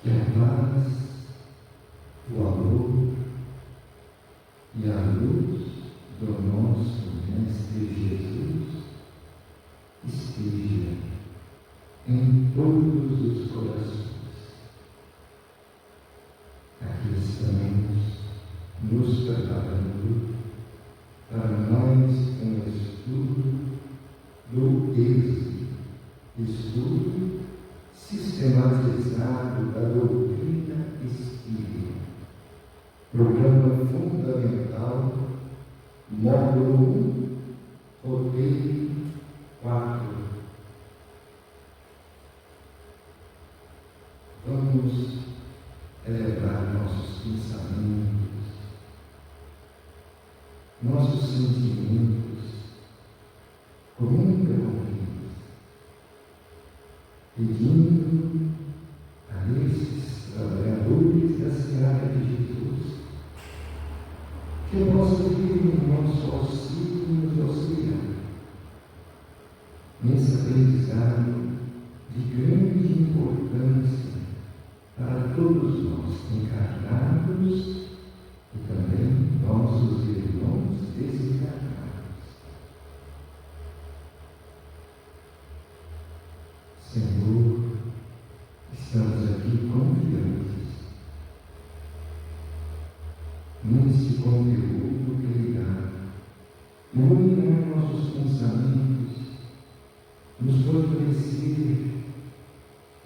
Que a paz, o amor e a luz do nosso Mestre Jesus esteja em todos os corações. Aqui estamos nos preparando para mais um estudo do estudo sistematizado da doutrina espírita, programa fundamental, módulo 1, roteiro 4. Vamos elevar nossos pensamentos, nossos sentimentos com muita confiança, pedindo a esses trabalhadores da seara de Jesus que possam vir em nosso auxílio e nos auxiliar nesse aprendizado de grande importância para todos nós encarnados e também nossos irmãos desencarnados. Senhor, estamos aqui confiantes nesse conteúdo que lhe dá, iluminar nossos pensamentos, nos fortalecer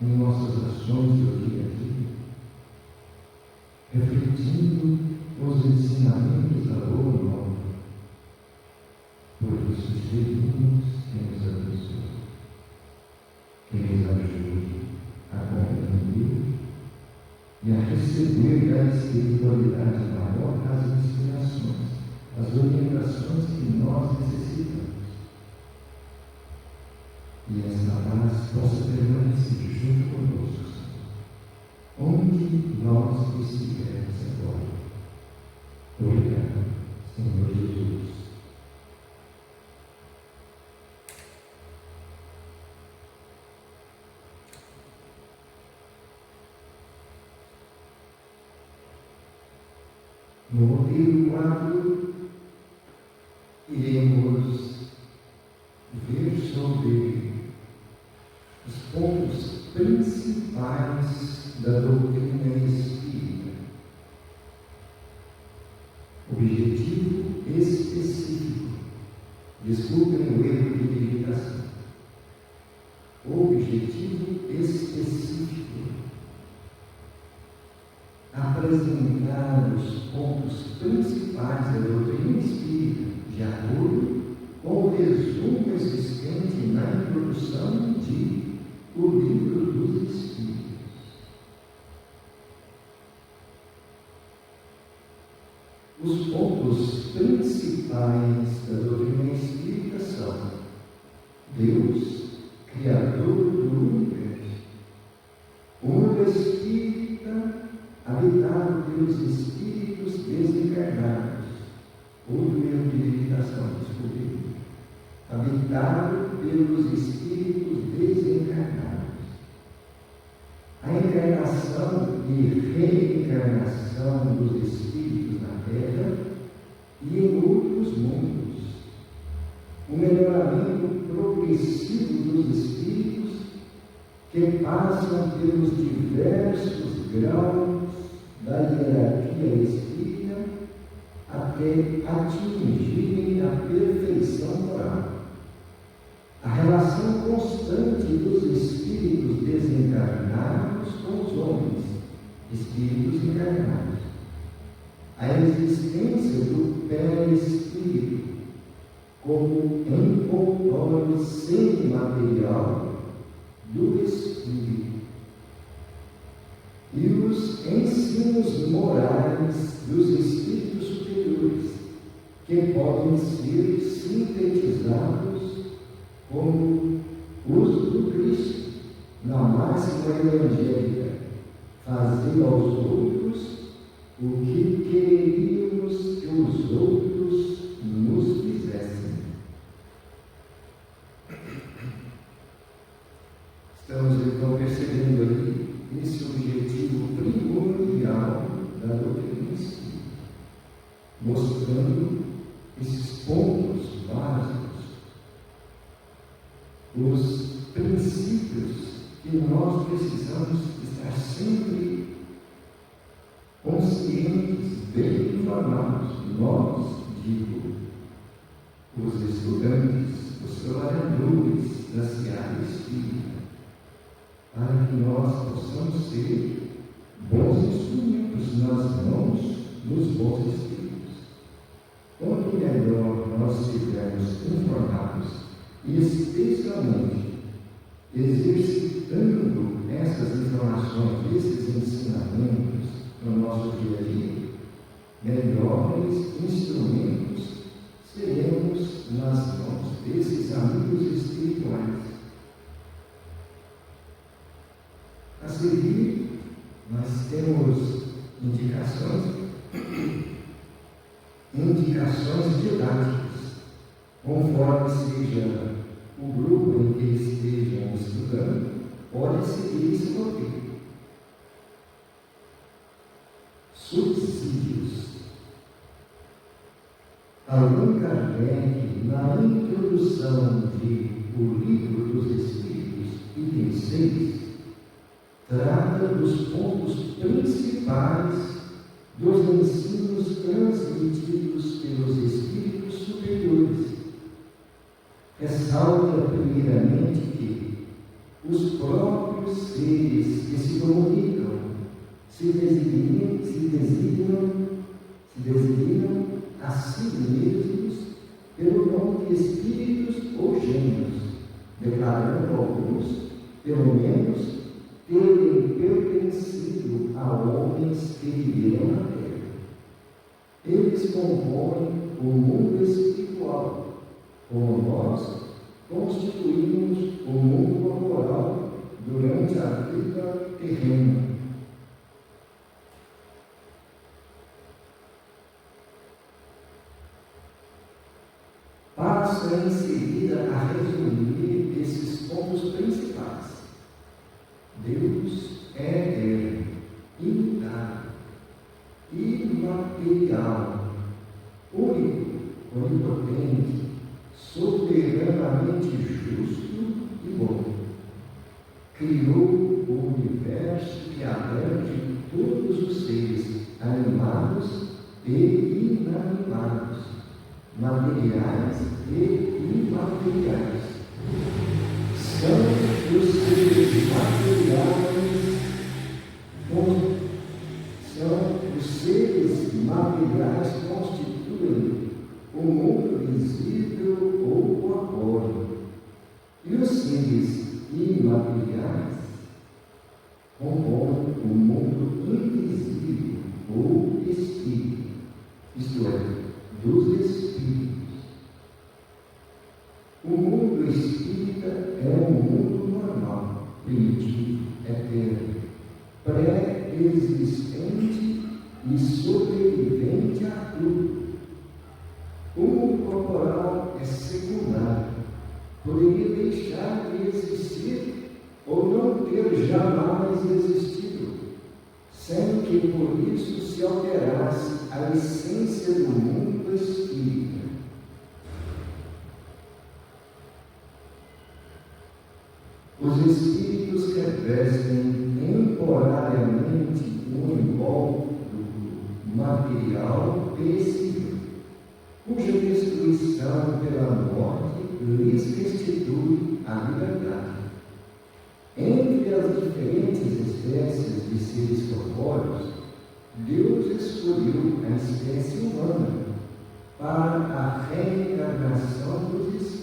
em nossas ações do dia a dia, refletindo os ensinamentos da boa nova. Por isso te pedimos que nos abençoe, que nos ajude a compreender e a receber da espiritualidade maior as inspirações, as orientações que nós necessitamos. E essa paz possa permanecer junto conosco, onde nós estivermos agora. Obrigado, Senhor Jesus. No roteiro 4, iremos ver sobre os pontos principais da doutrina espírita. Objetivo específico. Desculpem o erro de digitação. Objetivo específico. Apresentar os pontos principais da doutrina espírita, de acordo com o resumo existente na introdução de O Livro dos Espíritos. Os pontos principais da doutrina espírita são: Deus, Criador do Universo, o mundo espírita habitado pelos espíritos desencarnados. Outro erro de digitação, desculpe. Habitado pelos espíritos desencarnados. A encarnação e reencarnação dos espíritos na Terra e em outros mundos. O melhoramento progressivo dos espíritos que passam pelos diversos graus da hierarquia espírita até atingirem a perfeição moral. A relação constante dos espíritos desencarnados com os homens, espíritos encarnados. A existência do perispírito como envoltório semimaterial do espírito. E os ensinos morais dos espíritos superiores, que podem ser sintetizados como os do Cristo, na máxima evangélica: fazer aos outros o que queríamos que os outros nos fizessem. Estamos então percebendo aí esse objetivo primordial da doutrina espírita, mostrando esses pontos básicos, os princípios que nós precisamos estar sempre conscientes, bem informados. Nós, digo, os estudantes, os trabalhadores da seara espírita, para que nós possamos ser bons instrumentos nas mãos dos bons espíritos. Quanto melhor nós estivermos informados e especialmente exercitando essas informações, esses ensinamentos no nosso dia a dia, melhores instrumentos seremos nas mãos desses amigos espirituais. A seguir, nós temos indicações didáticas, conforme seja o grupo em que estejam estudando, pode seguir esse roteiro. Subsídios. Allan Kardec, na introdução de O Livro dos Espíritos, item 6, trata dos pontos principais dos ensinos transmitidos pelos espíritos superiores. Ressalta primeiramente que os próprios seres que se comunicam se designam a si mesmos pelo nome de espíritos ou gênios, declarando alguns, pelo menos, terem pertencido a homens que viveram na terra. Eles compõem o mundo espiritual, como nós constituímos o mundo corporal durante a vida terrena. Passa em seguida a resumir esses pontos principais. Deus é eterno, imutável, imaterial, único, onipotente, soberanamente justo e bom. Criou o universo que abrange todos os seres, animados e inanimados, materiais e imateriais. São os seres materiais constituem o mundo visível ou corpóreo, e os seres imateriais compõem o mundo invisível ou espírito, isto é, dos espíritos. O mundo espírita é um mundo normal, primitivo, eterno, pré-existente e sobrevivente a tudo. O mundo corporal é secundário, poderia deixar de existir ou não ter jamais existido, sem que por isso se alterasse a essência do mundo espírita. Os espíritos revestem temporariamente um invólucro material perecível, cuja destruição pela morte lhes restitui a liberdade. Entre as diferentes espécies de seres corpóreos, Deus escolheu a espécie humana para a reencarnação dos espíritos.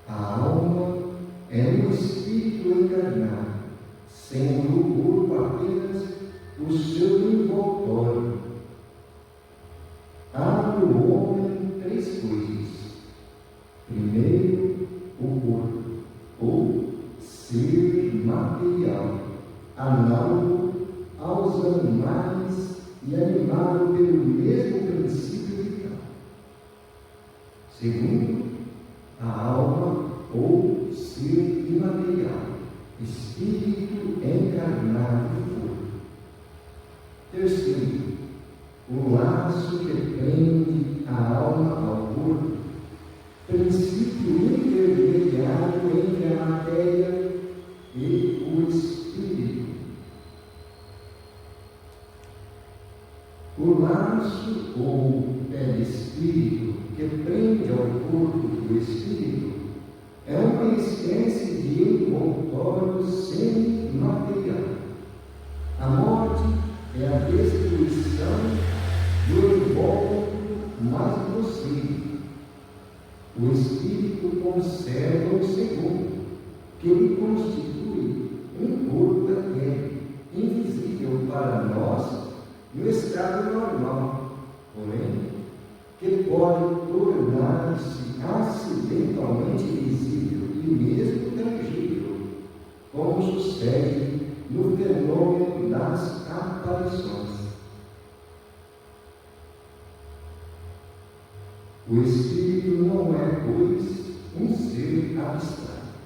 A alma é um espírito encarnado, sendo o corpo apenas o seu envoltório. Há no homem três coisas. Primeiro, o corpo, ou ser material, análogo aos animais e animado pelo mesmo princípio vital. Segundo, a alma ou ser imaterial, Espírito encarnado no corpo. Terceiro, o laço que prende a alma ao corpo, princípio intermediário entre a matéria e o espírito. O laço ou perispírito que prende ao corpo do espírito é uma espécie de envoltório semi-material. A morte é a destruição do invólucro mais possível. O espírito conserva o segundo, que lhe constitui um corpo eterno, invisível para nós no estado normal, porém, que pode tornar-se acidentalmente visível e mesmo tangível, como sucede no fenômeno das aparições. O espírito não é, pois, um ser abstrato,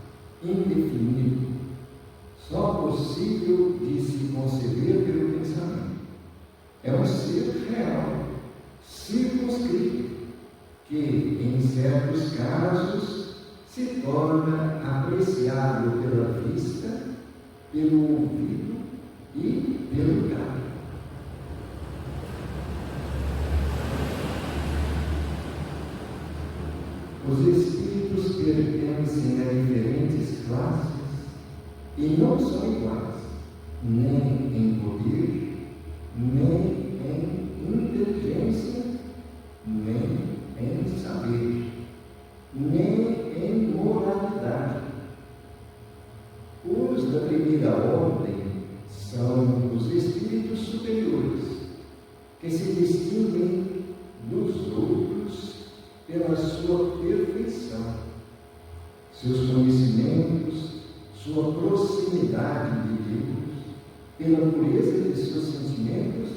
indefinido, só possível de se conceber pelo pensamento. É um ser real, circunscrito, que, em certos casos, se torna apreciável pela vista, pelo ouvido e pelo tato. Os espíritos pertencem a diferentes classes e não são iguais, nem em poder, nem em inteligência, nem em saber, nem em moralidade. Os da primeira ordem são os espíritos superiores, que se distinguem dos outros pela sua perfeição, seus conhecimentos, sua proximidade de Deus, pela pureza de seus sentimentos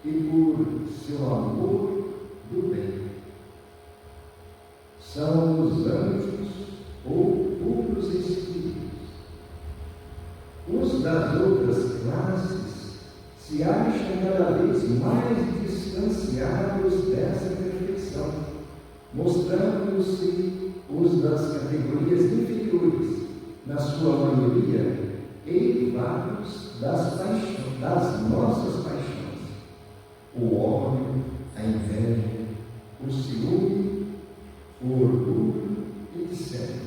e por seu amor do bem. São os anjos ou puros espíritos. Os das outras classes se acham cada vez mais distanciados dessa perfeição, mostrando-se os das categorias inferiores, na sua maioria, derivados das nossas paixões: o ódio, a inveja, o ciúme, o orgulho, etc.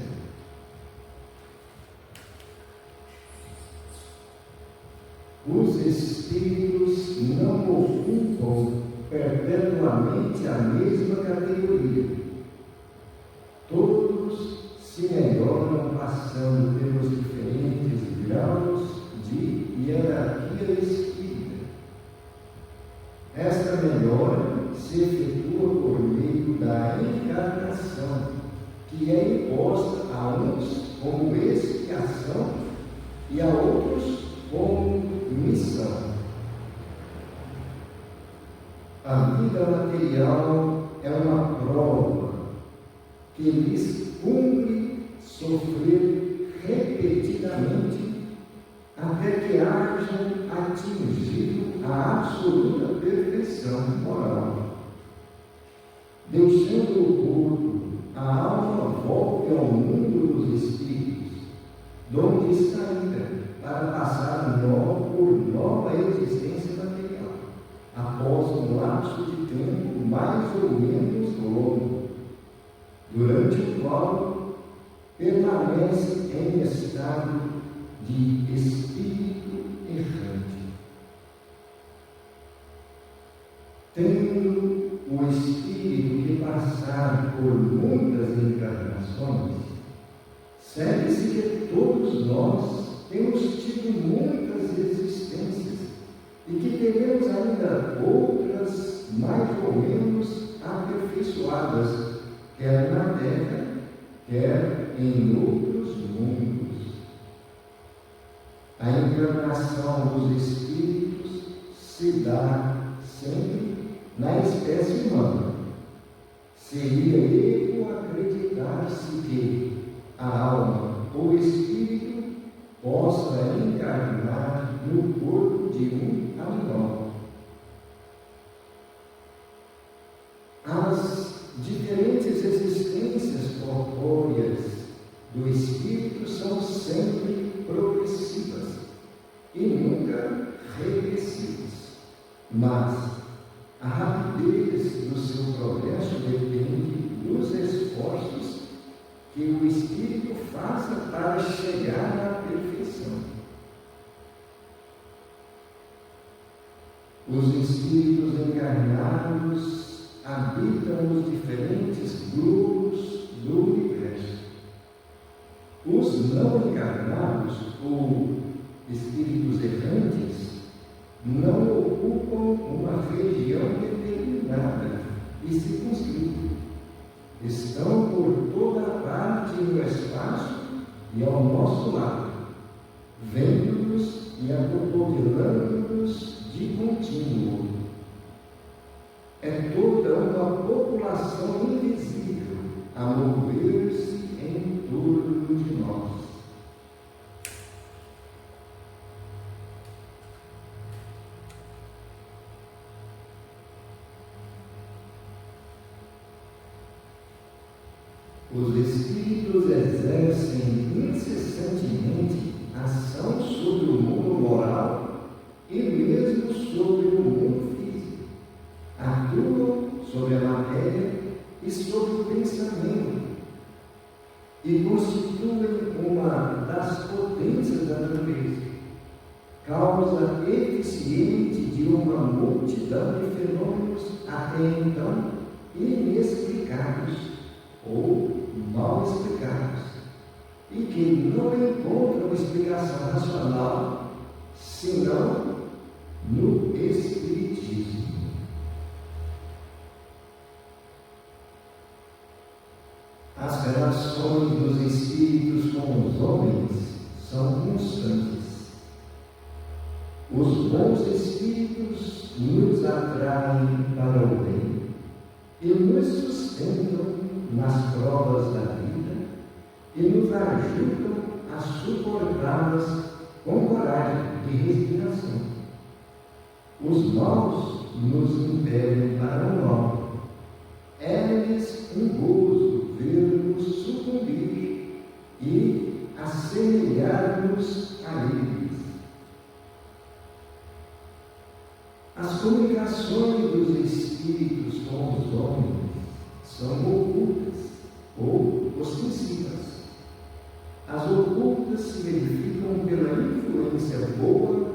Os espíritos não ocupam perpetuamente a mesma categoria. Todos se melhoram passando pelos diferentes graus de hierarquia espírita. Esta melhora se efetua por meio da encarnação, que é imposta a uns como expiação e a outros como missão. A vida material é uma prova que lhes cumpre sofrer repetidamente até que hajam atingido a absoluta perfeição moral. Deixando o corpo, a alma volta ao mundo dos espíritos, donde saída para passar por nova existência material, após um lapso de tempo mais ou menos longo, durante o qual permanece em estado de espírito errante. Tendo o espírito que passar por muitas encarnações, segue-se que todos nós temos tido muitas existências e que teremos ainda outras mais ou menos aperfeiçoadas, quer na Terra, quer em outros mundos. A encarnação dos espíritos se dá sempre na espécie humana. Seria erro acreditar-se que a alma ou espírito possa encarnar no corpo de um animal. As diferentes existências corpóreas do espírito são sempre progressivas e nunca regressivas, mas a rapidez do seu progresso depende dos esforços que o espírito faça para chegar à perfeição. Os espíritos encarnados habitam os diferentes grupos do universo. Os não encarnados, ou espíritos errantes, não ocupam uma região determinada e circunscrita. Estão por toda parte no espaço e ao nosso lado, vendo-nos e acotovelando-nos de contínuo. É toda uma população invisível a mover-se em torno de nós. Os espíritos exercem incessantemente ação sobre o mundo moral e mesmo sobre o mundo físico. Atuam sobre a matéria e sobre o pensamento e constituem uma das potências da natureza, causa eficiente de uma multidão de fenômenos até então inexplicados ou mal explicados, e que não encontram explicação racional senão no Espiritismo. As relações dos espíritos com os homens são constantes. Os bons espíritos nos atraem para o bem e nos sustentam nas provas da vida e nos ajudam a suportá-las com coragem e resignação. Os maus nos impelem para o mal. É-lhes um gozo ver-nos sucumbir e assemelhar-nos a eles. As comunicações dos espíritos com os homens são ocultas ou ostensivas. As ocultas se verificam pela influência boa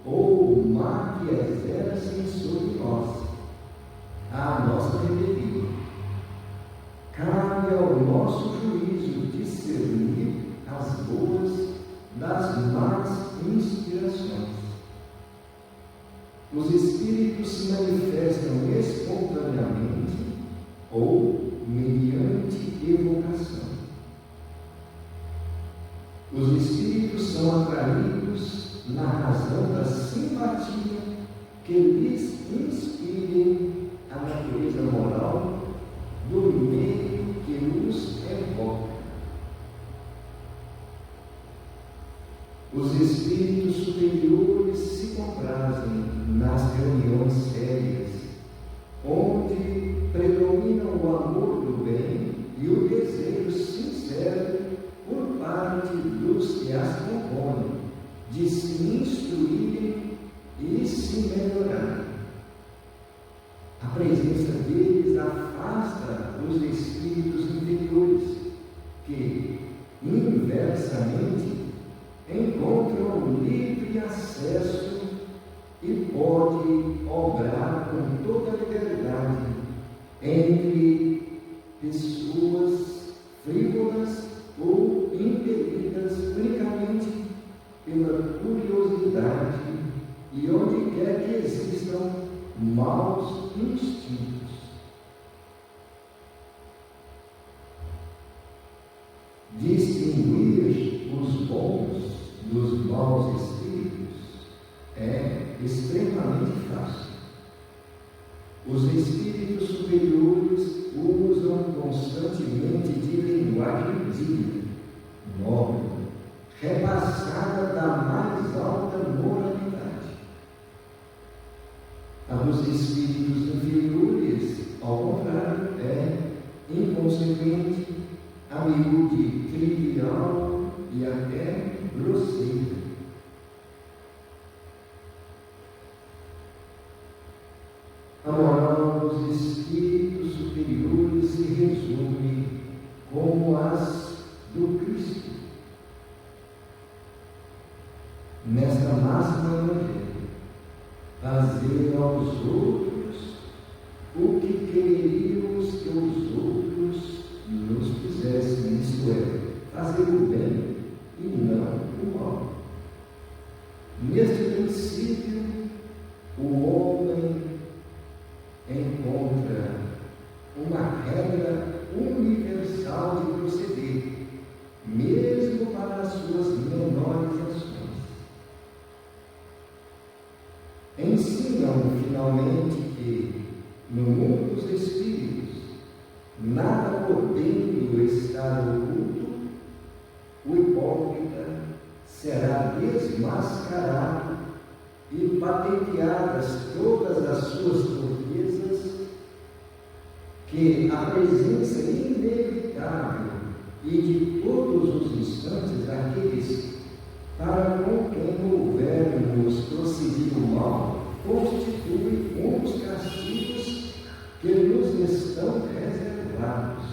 ou má que exercem sobre nós, à nossa revelia. Cabe ao nosso juízo discernir as boas das más inspirações. Os espíritos se manifestam espontaneamente ou mediante evocação. Os espíritos são atraídos na razão da simpatia que lhes inspirem a natureza moral do meio que os evoca. Os espíritos superiores se comprazem nas reuniões sérias, onde predomina o amor do bem e o desejo sincero por parte dos que as compõem, de se instruírem e se melhorarem. A presença deles afasta os espíritos inferiores, que, inversamente, encontram livre acesso e podem obrar com toda a liberdade entre pessoas frívolas ou impelidas unicamente pela curiosidade e onde quer que existam maus instintos. Distinguir os bons dos maus espíritos é extremamente fácil. Os espíritos superiores usam constantemente de linguagem digna, nobre, repassada consequente, a miúde trivial e até grosseira. A moral dos espíritos superiores se resume como as do Cristo. Nesta máxima evangelho, fazer aos outros o que queríamos que os outros nos fizessem, isto é, fazer o bem e não o mal. Neste princípio, o homem encontra uma regra universal de proceder, mesmo para as suas menores ações. Ensinam finalmente que, no mundo dos espíritos, nada podendo estar oculto, o hipócrita será desmascarado e patenteadas todas as suas torpezas, que a presença inevitável e de todos os instantes daqueles para com quem houvermos procedido mal constitui um dos castigos que nos estão reservados,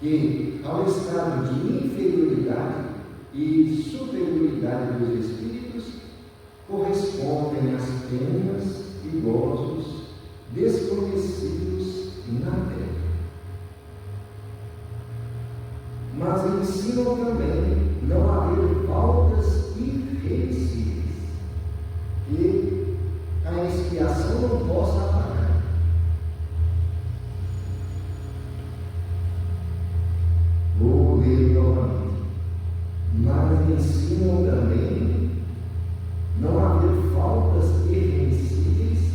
que ao estado de inferioridade e superioridade dos espíritos correspondem às penas e gozos desconhecidos na terra. Mas ensinam também não haver faltas irreversíveis que a expiação não possa apagar. Vou ler novamente. Mas ensinam também não haver faltas irreversíveis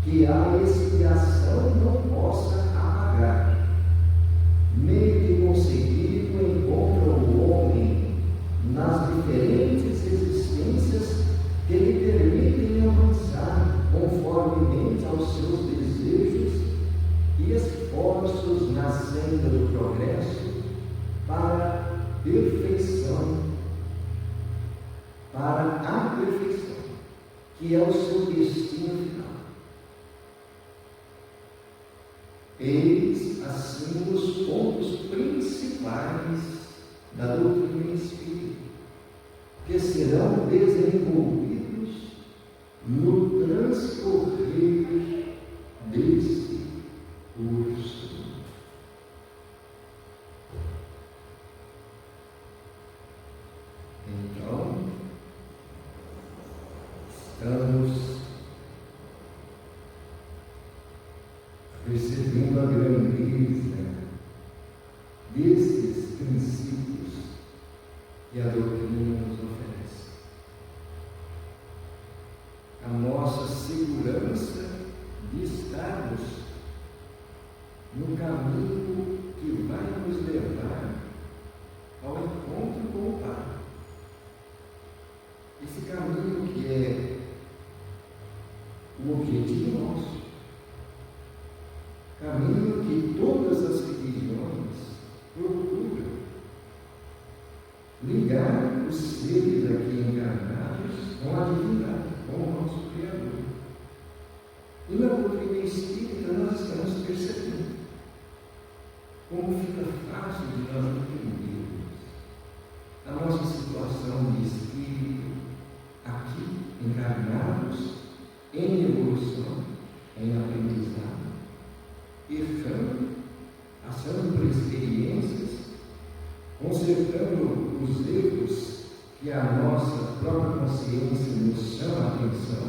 que a expiação não possa apagar. Meio de conseguir o encontro o homem nas diferentes existências que lhe permitem avançar conformemente aos seus desejos e esforços na senda do progresso para a perfeição, que é o seu destino final. Eis, assim, os pontos principais da doutrina espírita, que serão desenvolvidos no transcorrer desse curso. Então, estamos percebendo a grandeza desses princípios que a doutrina nos oferece. A nossa segurança de estarmos no caminho que vai nos levar ao encontro com o Pai. Esse caminho que é o objetivo nosso. Caminho que todas as religiões procuram ligar os seres aqui encarnados com a divindade, com o nosso Criador. E na doutrina espírita nós estamos percebendo como fica fácil de nós entendermos a nossa situação de espírito aqui encarnados em evolução, em aprendizado, errando, passando por experiências, consertando os erros que a nossa própria consciência nos chama a atenção,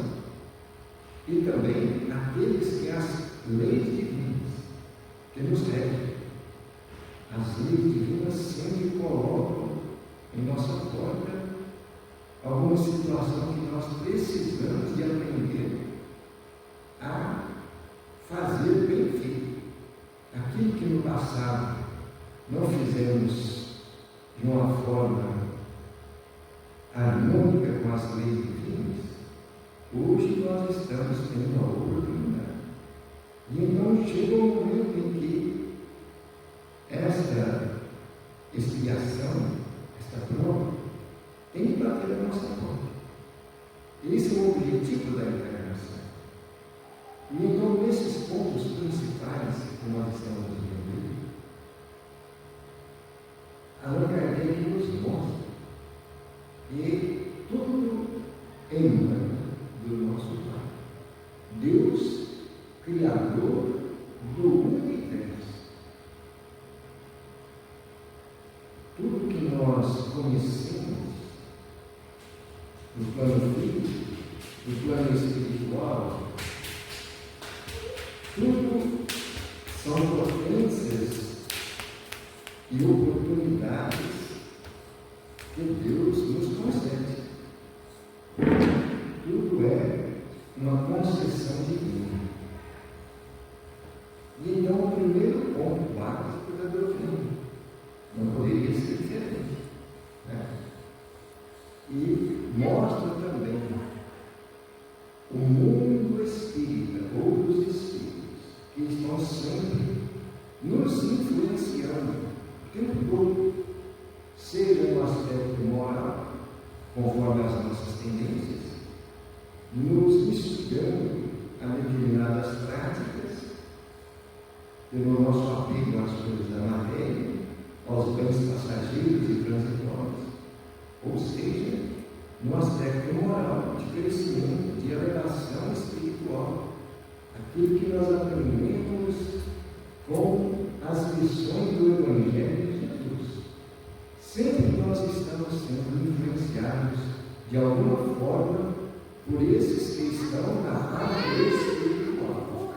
e também aqueles que as leis divinas que nos regem. As leis divinas sempre colocam em nossa porta alguma situação que nós precisamos de aprender a fazer bem feito. Aquilo que no passado não fizemos de uma forma harmônica com as leis divinas, hoje nós estamos tendo a oportunidade. E então chega um momento em que no plano espiritual, tudo são potências e oportunidades que Deus nos concede. Tudo é uma concessão divina. E então, o primeiro ponto básico da doutrina não poderia ser diferente, né? E mostra também o mundo espírita, ou dos espíritos, que estão sempre nos influenciando o tempo todo, seja no aspecto moral, conforme as nossas tendências, nos instigando a determinadas práticas, pelo nosso apego às coisas da matéria, aos bens passageiros e transitórios, ou seja, no aspecto moral, de crescimento, de elevação espiritual, aquilo que nós aprendemos com as lições do Evangelho de Jesus. Sempre nós estamos sendo influenciados de alguma forma por esses que estão na parte espiritual.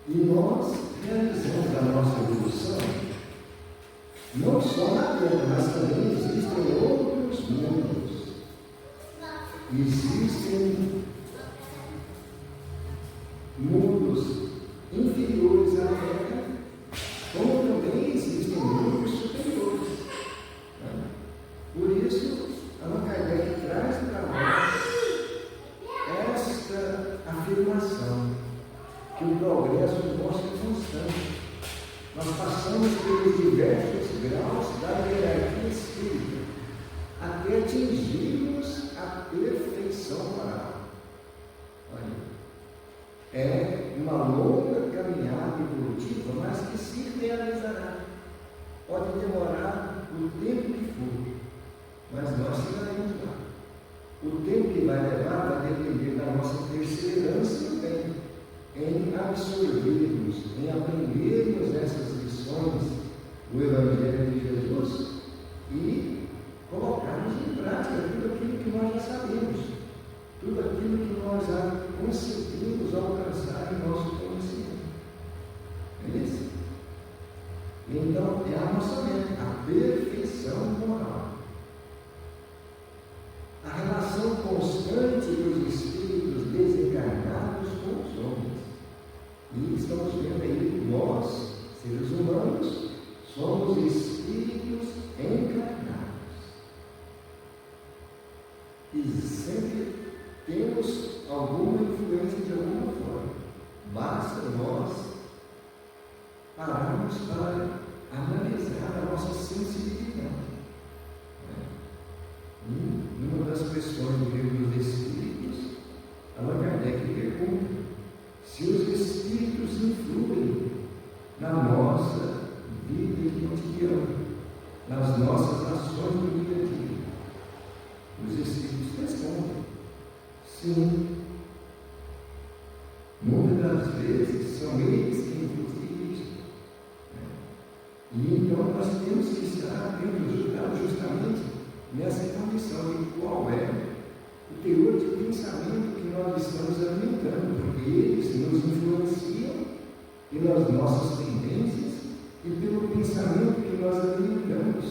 E nós realizamos a nossa evolução não só na Terra, mas também existem outros mundos. Existem mundos inferiores à Terra, como também existem mundos superiores. Por isso, Allan Kardec traz para nós esta afirmação, que o progresso nosso é constante. Nós passamos pelos diversos graus da hierarquia espírita, até atingirmos a perfeição moral. É uma longa caminhada evolutiva, mas que se realizará. Pode demorar o tempo que for, mas nós chegaremos lá. O tempo que vai levar vai depender da nossa perseverança também, em absorvermos, em aprendermos essas lições do Evangelho de Jesus e colocarmos em prática tudo aquilo que nós já sabemos, tudo aquilo que nós já conseguimos alcançar em nosso conhecimento. É isso? Então, é a nossa meta, a perfeição moral. A relação constante dos espíritos desencarnados com os homens. E estamos vendo aí, nós, seres humanos, somos espíritos encarnados. E sempre temos alguma influência de alguma forma. Basta nós pararmos para analisar a nossa sensibilidade. E uma das questões do Livro dos Espíritos, Allan Kardec pergunta se os Espíritos influem na nossa vida cotidiana, nas nossas ações do dia a dia. Os Espíritos respondem: sim. Muitas das vezes são eles que influem isso. E então nós temos que estar atentos justamente nessa condição de qual é o teor de pensamento que nós estamos alimentando, porque eles nos influenciam pelas nossas tendências e pelo pensamento que nós alimentamos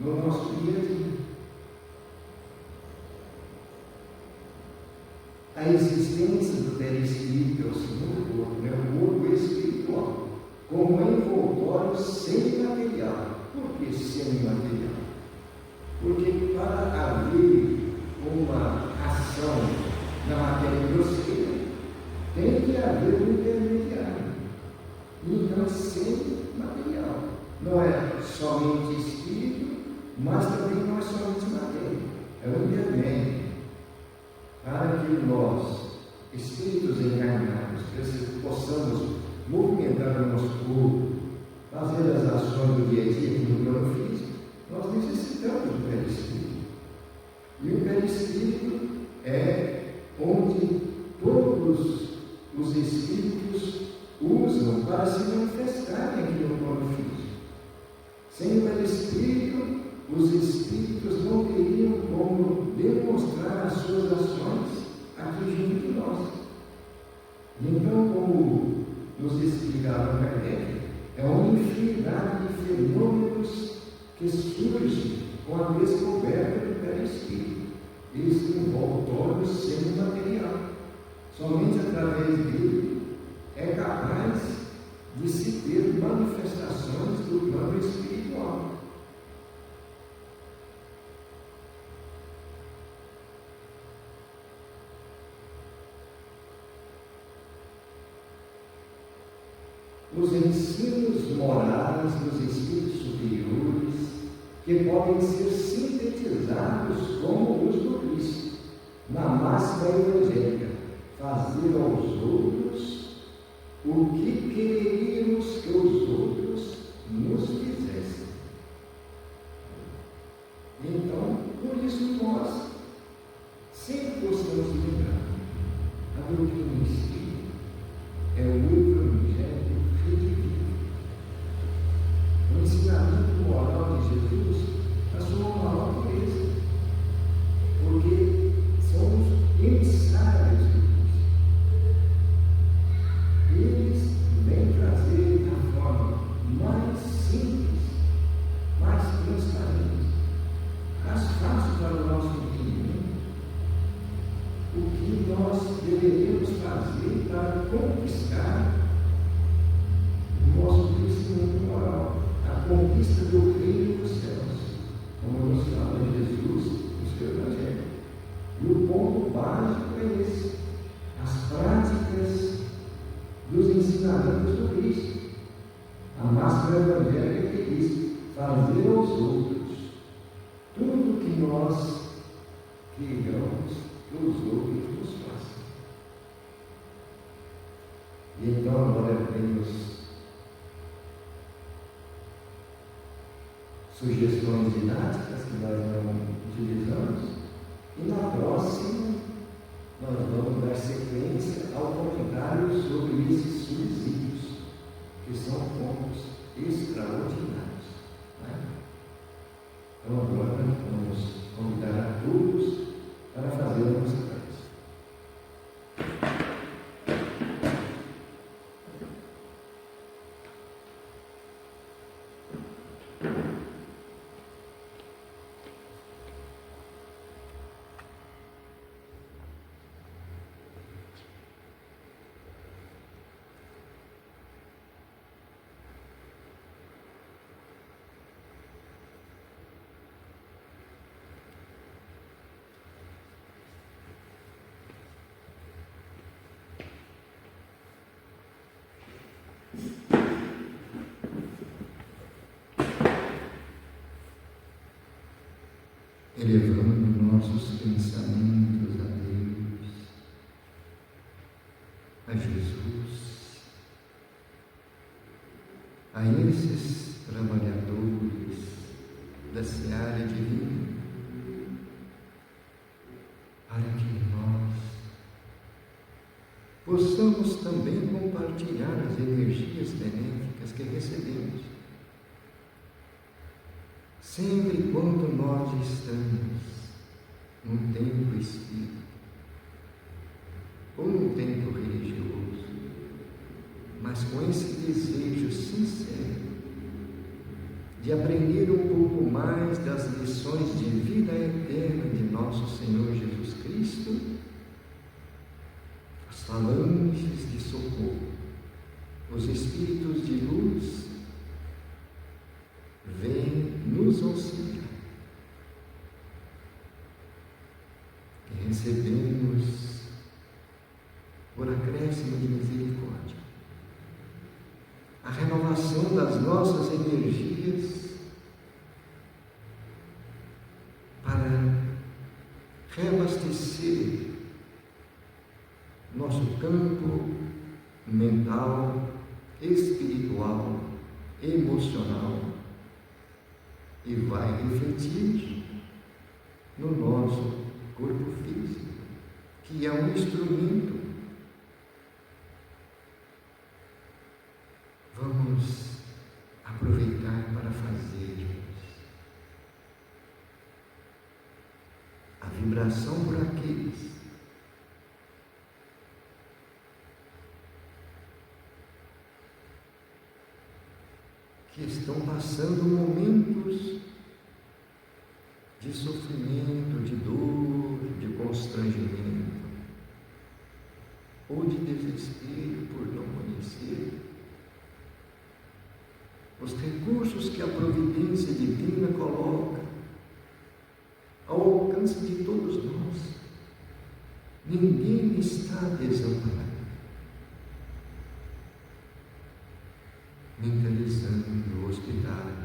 no nosso dia a dia. A existência do perispírito é o segundo corpo, o corpo espiritual, como envoltório semimaterial. Por que semimaterial? Porque para haver uma ação na matéria grosseira, tem que haver um intermediário. Então, semimaterial. Não é somente espírito, mas também não é somente matéria. É um intermédio. Para que nós, espíritos encarnados, possamos movimentar o nosso corpo, fazer as ações do dia a dia no plano físico, nós necessitamos do perispírito. E o perispírito é onde todos os espíritos usam para se manifestarem aqui no plano físico. Sem o perispírito, os Espíritos não teriam como demonstrar as suas ações aqui junto de nós. Então, como nos explicava Kardec, é uma infinidade de fenômenos que surgem com a descoberta do perispírito. Esse envoltório semi-material. Somente através dele é capaz de se ter manifestações do plano espiritual. Os ensinos morais dos espíritos superiores, que podem ser sintetizados como os do Cristo, na máxima evangélica: fazer aos outros o que quereríamos que os outros nos fizessem. Então, por isso nós sempre gostamos de lembrar: a doutrina espírita é o evangelho redivivo. O ensinamento moral de Jesus, a sua maior pureza, porque somos emissários de Cristo. Eles vêm trazer da forma mais simples, mais transparente, mais fácil para o nosso entendimento, o que nós deveríamos fazer para conquistar o nosso crescimento moral, a conquista do reino dos céus, como nos fala Jesus no seu Evangelho. E o ponto básico é esse: as práticas dos ensinamentos do Cristo. A máxima evangélica que diz: fazer aos outros tudo que nós queiramos que os outros nos façam. E então agora temos sugestões didáticas que nós não utilizamos, e na próxima nós vamos dar sequência ao comentário sobre esses subsídios, que são pontos extraordinários. Né? Então agora vamos convidar a todos para fazer a nossa prece. Elevando nossos pensamentos a Deus, a Jesus, a esses trabalhadores da seara divina, para que nós possamos também compartilhar as energias benéficas que recebemos, sempre quando nós estamos num tempo espírita ou num tempo religioso, mas com esse desejo sincero de aprender um pouco mais das lições de vida eterna de nosso Senhor Jesus Cristo, as falanges de socorro, os espíritos de luz vêm nos auxiliar. E recebemos, por acréscimo de misericórdia, a renovação das nossas energias para reabastecer nosso campo mental, espiritual, emocional, e vai refletir no nosso corpo físico, que é um instrumento. Vamos aproveitar para fazermos oração por aqueles que estão passando momentos de sofrimento, de dor, de constrangimento, ou de desespero por não conhecer os recursos que a providência divina coloca ao alcance de todos nós. Ninguém está desamparado. Mentalizando hospitais,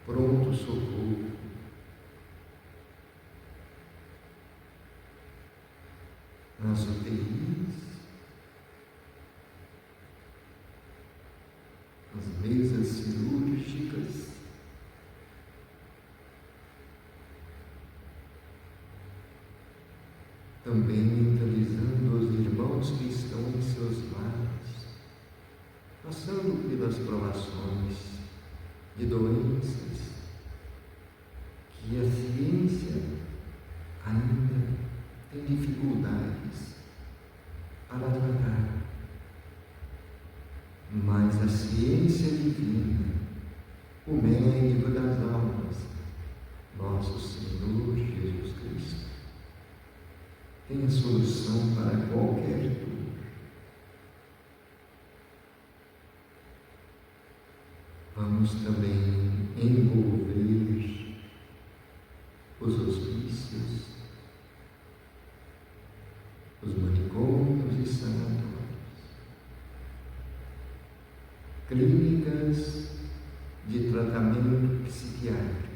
pronto socorro, nas UTIs, nas mesas cirúrgicas, também mentalizando os irmãos que estão em seus lares, passando pelas provações de doenças que a ciência ainda tem dificuldades para tratar, mas a ciência divina, o médico das almas, nosso Senhor Jesus Cristo, tem a solução para qualquer dor. Vamos também envolver os hospícios, os manicômios e sanatórios, clínicas de tratamento psiquiátrico.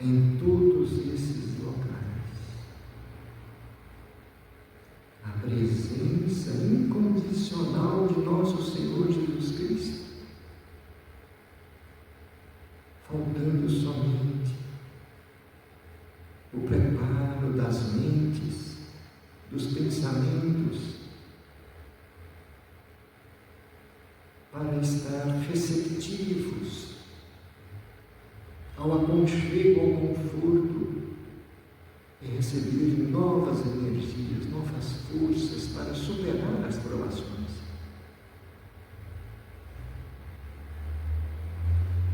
Em todos esses locais, a presença incondicional de nosso Senhor Jesus Cristo, faltando somente o preparo das mentes, dos pensamentos, para estar receptivos ao aconchego, ao conforto, e receber novas energias, novas forças para superar as provações.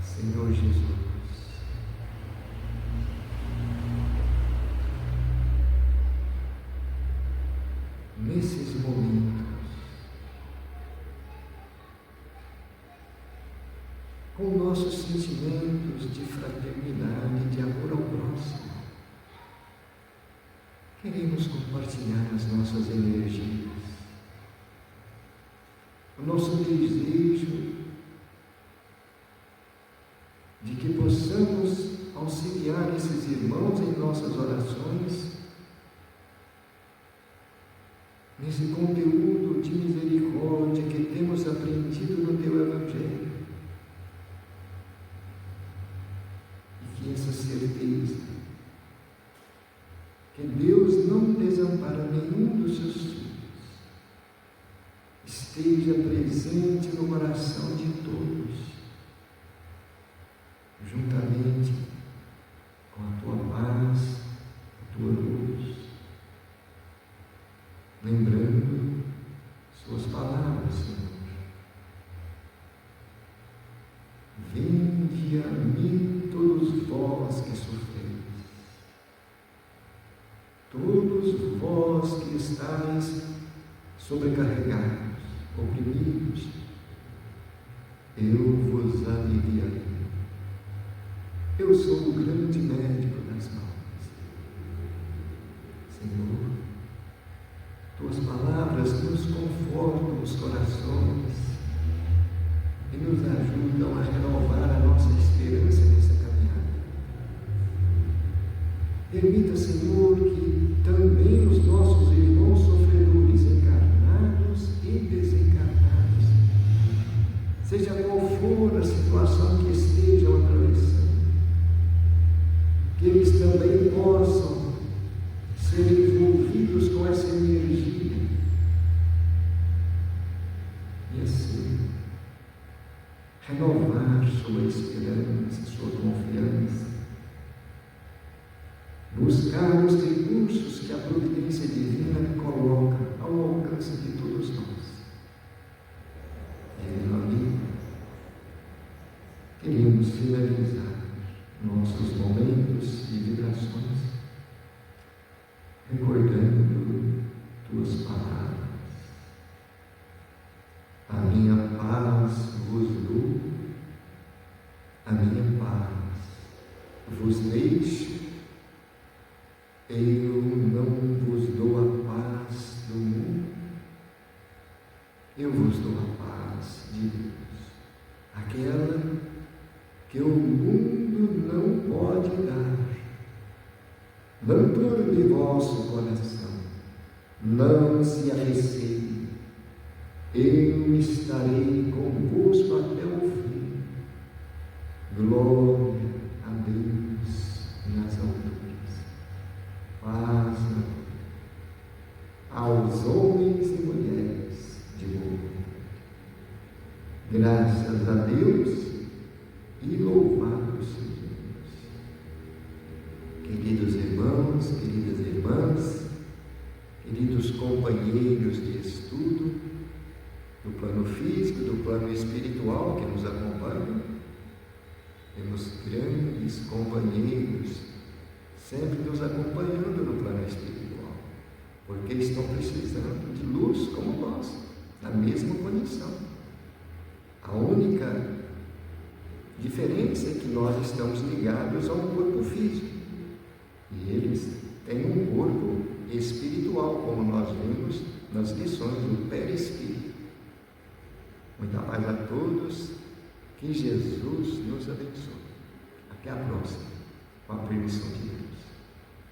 Senhor Jesus, nesses momentos, com nossos sentimentos de fraternidade, de amor ao próximo, queremos compartilhar as nossas energias, o nosso desejo de que possamos auxiliar esses irmãos em nossas orações, nesse conteúdo de misericórdia que temos aprendido no Teu Evangelho. E essa certeza que Deus não desampara nenhum dos seus filhos esteja presente no coração de todos, juntamente com a Tua paz, a Tua luz, lembrando Suas palavras, Senhor. Vinde a mim todos vós que sofreis, todos vós que estáis sobrecarregados, oprimidos, eu vos aliviarei. Eu sou o grande médico das almas. Senhor, Tuas palavras nos confortam os corações e nos ajudam a renovar a nossa esperança nessa caminhada. Permita, Senhor, que também os nossos irmãos sofredores, encarnados e desencarnados, seja qual for a situação que estejam atravessando, que eles também possam ser envolvidos com essa energia e assim esperança, sua confiança. Buscar os recursos que a providência divina coloca ao alcance de todos nós. Meu amigo, queremos finalizar nossos momentos e vibrações recordando tuas palavras. A minha paz vos dou, a minha paz vos deixo, eu não vos dou a paz do mundo, eu vos dou a paz de Deus, aquela que o mundo não pode dar. Não turbe vosso coração, não se arreceie, eu estarei convosco até o fim. Glória a Deus nas alturas, paz aos homens e mulheres de bom ânimo. Graças a Deus e louvado seja Deus. Queridos irmãos, queridas irmãs, queridos companheiros de estudo, do plano físico, do plano espiritual que nos acompanham, temos grandes companheiros sempre nos acompanhando no plano espiritual, porque estão precisando de luz como nós, na mesma condição. A única diferença é que nós estamos ligados a um corpo físico e eles têm um corpo espiritual, como nós vimos nas lições do perispírito. Muita paz a todos, que Jesus nos abençoe. Até a próxima, com a permissão de Deus.